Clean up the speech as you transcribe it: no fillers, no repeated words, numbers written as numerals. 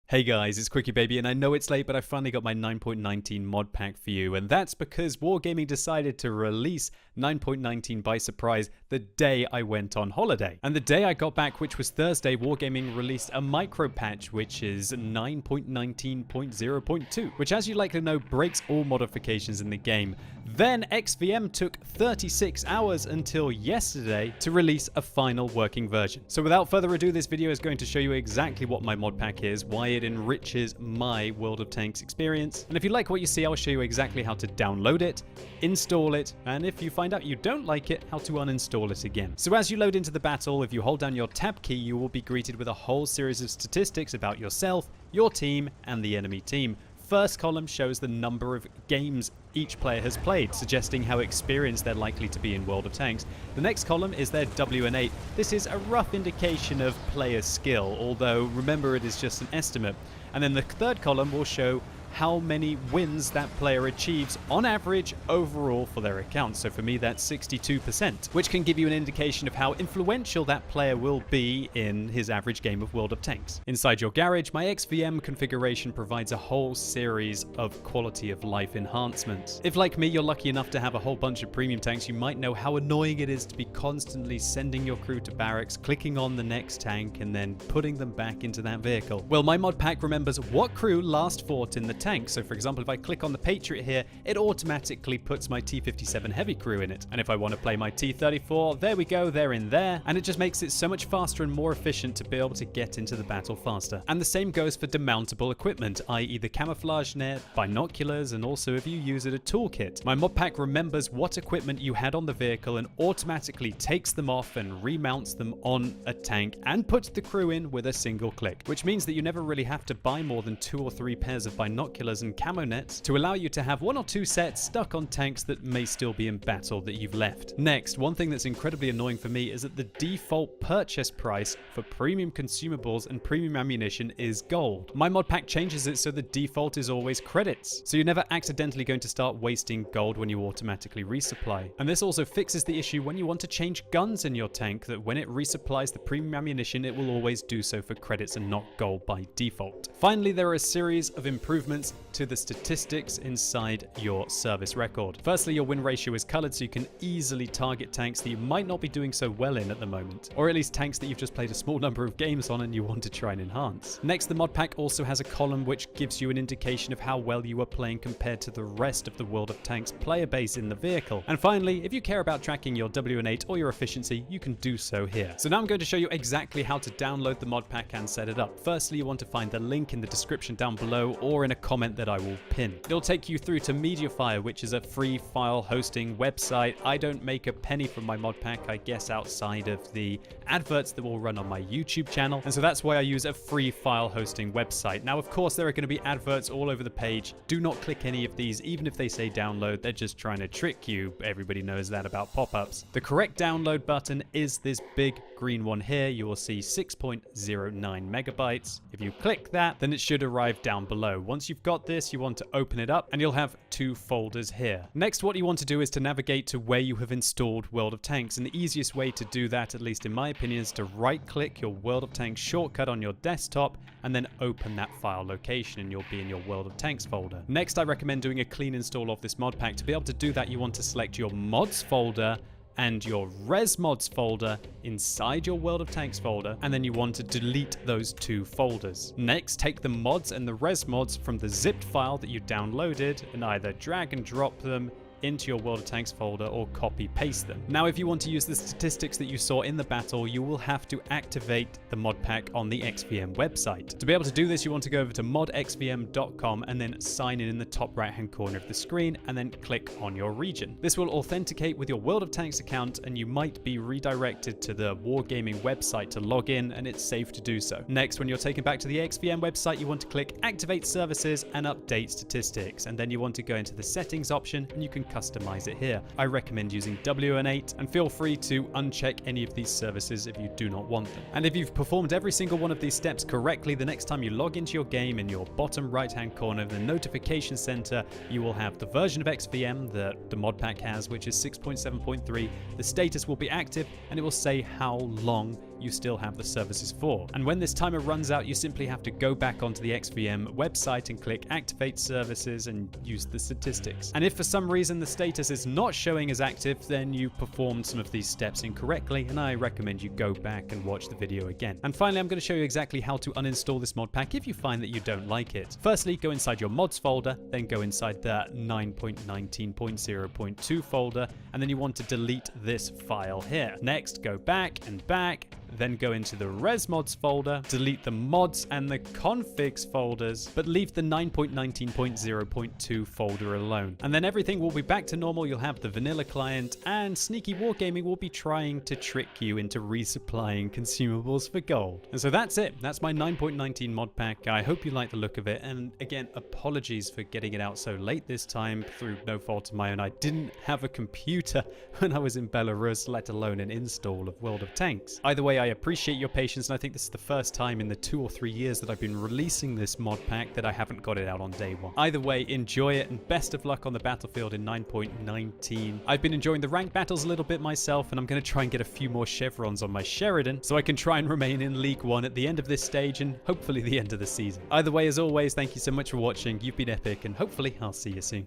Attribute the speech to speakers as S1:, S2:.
S1: Hey guys, it's QuickyBaby, and I know it's late, but I finally got my 9.19 mod pack for you, and that's because Wargaming decided to release 9.19 by surprise the day I went on holiday. And the day I got back, which was Thursday, Wargaming released a micro patch, which is 9.19.0.2, which as you likely know breaks all modifications in the game. Then XVM took 36 hours until yesterday to release a final working version. So without further ado, this video is going to show you exactly what my mod pack is, why it enriches my World of Tanks experience, and if you like what you see, I'll show you exactly how to download it, install it, and if you find out you don't like it, how to uninstall it again. So as you load into the battle, if you hold down your tab key, you will be greeted with a whole series of statistics about yourself, your team, and the enemy team. First column shows the number of games each player has played, suggesting how experienced they're likely to be in World of Tanks. The next column is their WN8. This is a rough indication of player skill, although remember it is just an estimate. And then the third column will show how many wins that player achieves on average overall for their account. So for me that's 62%, which can give you an indication of how influential that player will be in his average game of World of Tanks. Inside your garage, my XVM configuration provides a whole series of quality of life enhancements. If like me you're lucky enough to have a whole bunch of premium tanks, you might know how annoying it is to be constantly sending your crew to barracks, clicking on the next tank and then putting them back into that vehicle. Well, my mod pack remembers what crew last fought in the tank. So for example, if I click on the Patriot here, it automatically puts my T-57 heavy crew in it. And if I want to play my T-34, there we go, they're in there. And it just makes it so much faster and more efficient to be able to get into the battle faster. And the same goes for demountable equipment, i.e. the camouflage net, binoculars, and also if you use it a toolkit. My mod pack remembers what equipment you had on the vehicle and automatically takes them off and remounts them on a tank and puts the crew in with a single click, which means that you never really have to buy more than 2 or 3 pairs of binoculars and camo nets to allow you to have 1 or 2 sets stuck on tanks that may still be in battle that you've left. Next, one thing that's incredibly annoying for me is that the default purchase price for premium consumables and premium ammunition is gold. My mod pack changes it so the default is always credits, so you're never accidentally going to start wasting gold when you automatically resupply. And this also fixes the issue when you want to change guns in your tank, that when it resupplies the premium ammunition it will always do so for credits and not gold by default. Finally, there are a series of improvements to the statistics inside your service record. Firstly, your win ratio is colored so you can easily target tanks that you might not be doing so well in at the moment, or at least tanks that you've just played a small number of games on and you want to try and enhance. Next, the mod pack also has a column which gives you an indication of how well you are playing compared to the rest of the World of Tanks player base in the vehicle. And finally, if you care about tracking your WN8 or your efficiency, you can do so here. So now I'm going to show you exactly how to download the mod pack and set it up. Firstly, you want to find the link in the description down below or in a comment that I will pin. It'll take you through to Mediafire, which is a free file hosting website. I don't make a penny from my mod pack, I guess, outside of the adverts that will run on my YouTube channel, and so that's why I use a free file hosting website. Now of course there are going to be adverts all over the page. Do not click any of these, even if they say download. They're just trying to trick you. Everybody knows that about pop-ups. The correct download button is this big green one here. You will see 6.09 megabytes. If you click that, then it should arrive down below. Once you've got this, you want to open it up and you'll have 2 folders here. Next, what you want to do is to navigate to where you have installed World of Tanks, and the easiest way to do that, at least in my opinion, is to right click your World of Tanks shortcut on your desktop and then open that file location and you'll be in your World of Tanks folder. Next, I recommend doing a clean install of this mod pack. To be able to do that, you want to select your mods folder and your res mods folder inside your World of Tanks folder, and then you want to delete those 2 folders. Next, take the mods and the res mods from the zipped file that you downloaded and either drag and drop them into your World of Tanks folder or copy paste them. Now if you want to use the statistics that you saw in the battle, you will have to activate the mod pack on the XVM website. To be able to do this, you want to go over to modxvm.com and then sign in the top right hand corner of the screen and then click on your region. This will authenticate with your World of Tanks account and you might be redirected to the Wargaming website to log in, and it's safe to do so. Next, when you're taken back to the XVM website, you want to click activate services and update statistics, and then you want to go into the settings option and you can customize it here. I recommend using WN8, and feel free to uncheck any of these services if you do not want them. And if you've performed every single one of these steps correctly, the next time you log into your game, in your bottom right hand corner of the notification center, you will have the version of XVM that the mod pack has, which is 6.7.3. The status will be active and it will say how long you still have the services for. And when this timer runs out, you simply have to go back onto the XVM website and click activate services and use the statistics. And if for some reason the status is not showing as active, then you performed some of these steps incorrectly, and I recommend you go back and watch the video again. And finally, I'm going to show you exactly how to uninstall this mod pack if you find that you don't like it. Firstly, go inside your mods folder, then go inside the 9.19.0.2 folder, and then you want to delete this file here. Next, go back and back, then go into the resmods folder, delete the mods and the configs folders, but leave the 9.19.0.2 folder alone. And then everything will be back to normal. You'll have the vanilla client, and Sneaky Wargaming will be trying to trick you into resupplying consumables for gold. And so that's it. That's my 9.19 mod pack. I hope you like the look of it. And again, apologies for getting it out so late this time through no fault of my own. I didn't have a computer when I was in Belarus, let alone an install of World of Tanks. Either way, I appreciate your patience, and I think this is the first time in the 2 or 3 years that I've been releasing this mod pack that I haven't got it out on day one. Either way, enjoy it, and best of luck on the battlefield in 9.19. I've been enjoying the ranked battles a little bit myself, and I'm going to try and get a few more chevrons on my Sheridan so I can try and remain in League 1 at the end of this stage and hopefully the end of the season. Either way, as always, thank you so much for watching. You've been epic, and hopefully I'll see you soon.